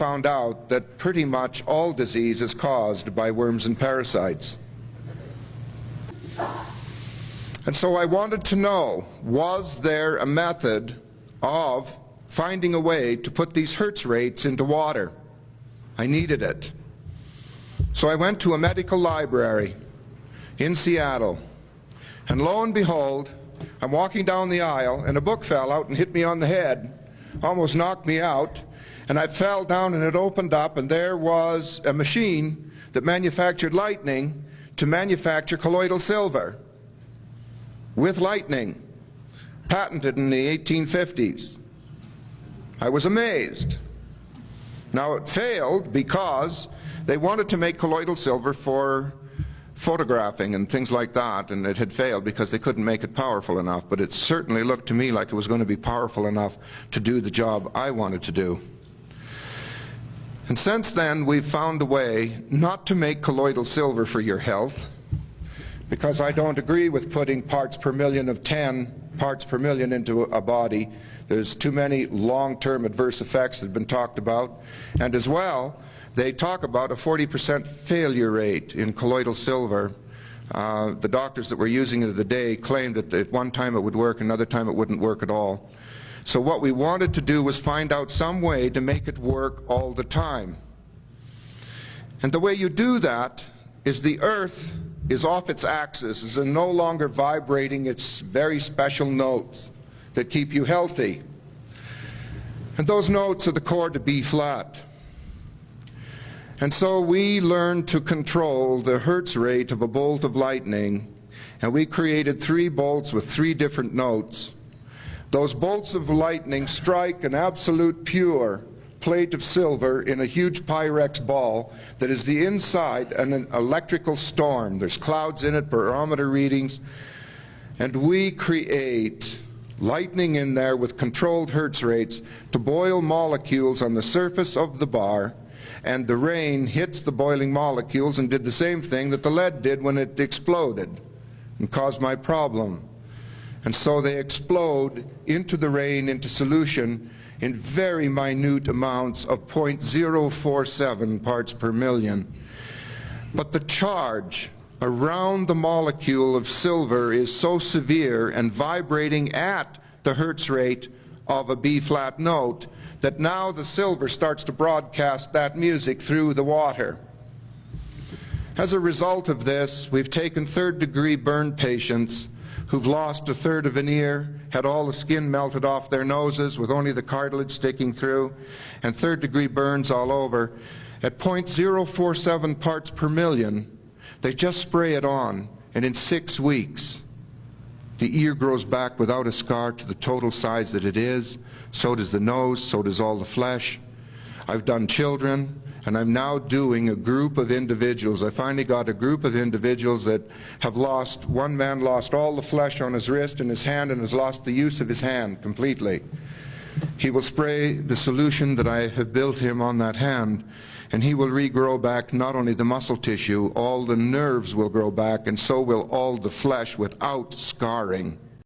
found out that pretty much all disease is caused by worms and parasites. And so I wanted to know, was there a method of finding a way to put these Hertz rates into water? I needed it. So I went to a medical library in Seattle, and lo and behold, I'm walking down the aisle and a book fell out and hit me on the head, almost knocked me out, and I fell down and it opened up, and there was a machine that manufactured lightning to manufacture colloidal silver with lightning, patented in the 1850s. I was amazed. Now it failed because they wanted to make colloidal silver for photographing and things like that, and it had failed because they couldn't make it powerful enough, but it certainly looked to me like it was going to be powerful enough to do the job I wanted to do. And since then we've found a way not to make colloidal silver for your health, because I don't agree with putting parts per million of 10 parts per million into a body. There's too many long-term adverse effects that have been talked about, and as well they talk about a 40% failure rate in colloidal silver. The doctors that were using it of the day claimed that at one time it would work, another time it wouldn't work at all. So what we wanted to do was find out some way to make it work all the time. And the way you do that is the Earth is off its axis, is no longer vibrating its very special notes that keep you healthy. And those notes are the chord to B flat. And so we learned to control the Hertz rate of a bolt of lightning, and we created 3 bolts with 3 different notes. Those bolts of lightning strike an absolute pure plate of silver in a huge Pyrex ball that is the inside an electrical storm. There's clouds in it, barometer readings, and we create lightning in there with controlled Hertz rates to boil molecules on the surface of the bar, and the rain hits the boiling molecules and did the same thing that the lead did when it exploded and caused my problem. And so they explode into the rain, into solution, in very minute amounts of 0.047 parts per million. But the charge around the molecule of silver is so severe and vibrating at the Hertz rate of a B-flat note that now the silver starts to broadcast that music through the water. As a result of this, we've taken third-degree burn patients who've lost a third of an ear, had all the skin melted off their noses with only the cartilage sticking through, and third-degree burns all over. At 0.047 parts per million, they just spray it on, and in 6 weeks, the ear grows back without a scar to the total size that it is. So does the nose, so does all the flesh. I've done children, and I'm now doing a group of individuals. I finally got a group of individuals that have lost, one man lost all the flesh on his wrist and his hand and has lost the use of his hand completely. He will spray the solution that I have built him on that hand, and he will regrow back not only the muscle tissue, all the nerves will grow back, and so will all the flesh without scarring.